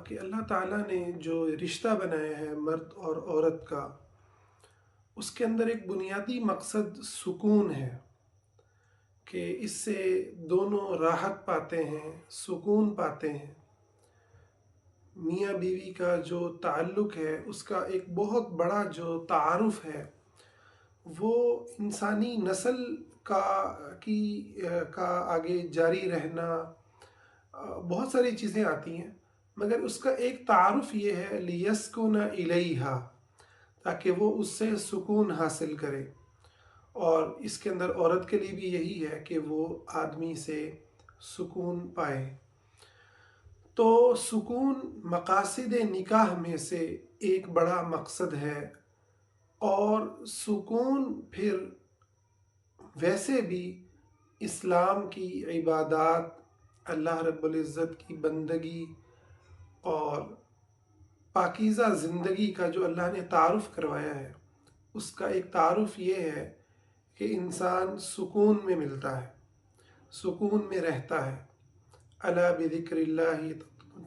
کہ اللہ تعالیٰ نے جو رشتہ بنایا ہے مرد اور عورت کا، اس کے اندر ایک بنیادی مقصد سکون ہے کہ اس سے دونوں راحت پاتے ہیں، سکون پاتے ہیں۔ میاں بیوی کا جو تعلق ہے اس کا ایک بہت بڑا جو تعارف ہے وہ انسانی نسل کا کی کا آگے جاری رہنا، بہت ساری چیزیں آتی ہیں، مگر اس کا ایک تعارف یہ ہے لیسکن الیہا، تاکہ وہ اس سے سکون حاصل کرے۔ اور اس کے اندر عورت کے لیے بھی یہی ہے کہ وہ آدمی سے سکون پائے۔ تو سکون مقاصد نکاح میں سے ایک بڑا مقصد ہے، اور سکون پھر ویسے بھی اسلام کی عبادات، اللہ رب العزت کی بندگی اور پاکیزہ زندگی کا جو اللہ نے تعارف کروایا ہے، اس کا ایک تعارف یہ ہے کہ انسان سکون میں ملتا ہے، سکون میں رہتا ہے۔ الا بذکر اللہ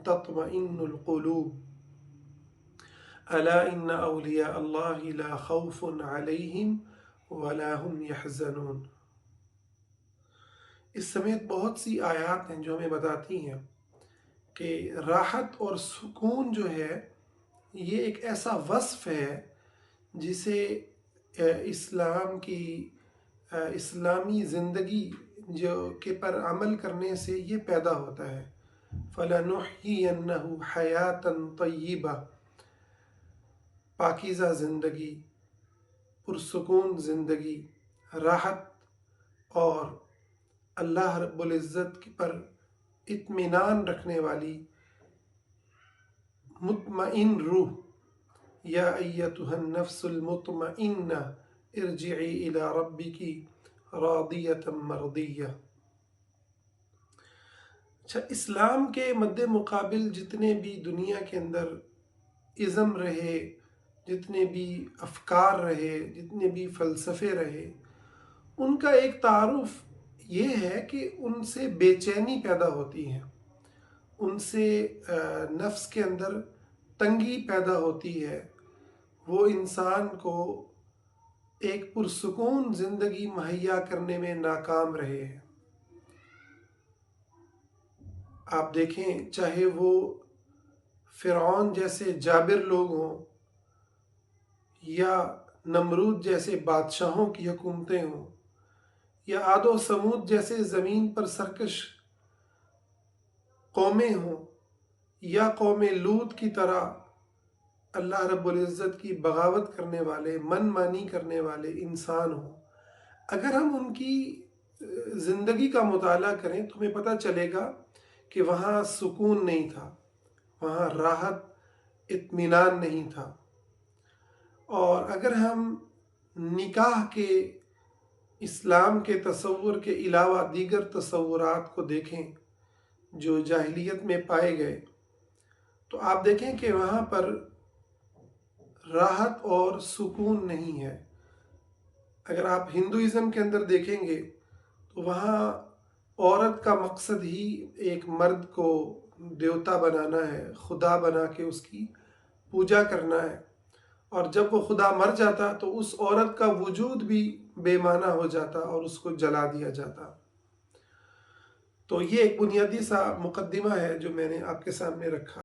تطمئن القلوب، الا ان اولیاء اللہ لا خوف علیہم ولا هم يحزنون۔ اس سمیت بہت سی آیات ہیں جو ہمیں بتاتی ہیں کہ راحت اور سکون جو ہے یہ ایک ایسا وصف ہے جسے اسلام کی اسلامی زندگی جو کہ پر عمل کرنے سے یہ پیدا ہوتا ہے۔ فَلَنُحْيِيَنَّهُ حَيَاةً طَيِّبَةً، پاکیزہ زندگی، پرسکون زندگی، راحت اور اللہ رب العزت پر اطمینان رکھنے والی مطمئن روح۔ یا ایتها النفس المطمئنہ ارجعی الی ربک راضیۃ مرضیہ۔ اچھا، اسلام کے مد مقابل جتنے بھی دنیا کے اندر ازم رہے، جتنے بھی افکار رہے، جتنے بھی فلسفے رہے، ان کا ایک تعارف یہ ہے کہ ان سے بے چینی پیدا ہوتی ہے، ان سے نفس کے اندر تنگی پیدا ہوتی ہے، وہ انسان کو ایک پرسکون زندگی مہیا کرنے میں ناکام رہے ہیں۔ آپ دیکھیں، چاہے وہ فرعون جیسے جابر لوگ ہوں یا نمرود جیسے بادشاہوں کی حکومتیں ہوں، یا عاد و سمود جیسے زمین پر سرکش قومیں ہوں، یا قوم لوط کی طرح اللہ رب العزت کی بغاوت کرنے والے، من مانی کرنے والے انسان ہوں، اگر ہم ان کی زندگی کا مطالعہ کریں تو ہمیں پتہ چلے گا کہ وہاں سکون نہیں تھا، وہاں راحت، اطمینان نہیں تھا۔ اور اگر ہم نکاح کے اسلام کے تصور کے علاوہ دیگر تصورات کو دیکھیں جو جاہلیت میں پائے گئے، تو آپ دیکھیں کہ وہاں پر راحت اور سکون نہیں ہے۔ اگر آپ ہندوازم کے اندر دیکھیں گے تو وہاں عورت کا مقصد ہی ایک مرد کو دیوتا بنانا ہے، خدا بنا کے اس کی پوجا کرنا ہے، اور جب وہ خدا مر جاتا تو اس عورت کا وجود بھی بے معنی ہو جاتا اور اس کو جلا دیا جاتا۔ تو یہ ایک بنیادی سا مقدمہ ہے جو میں نے آپ کے سامنے رکھا۔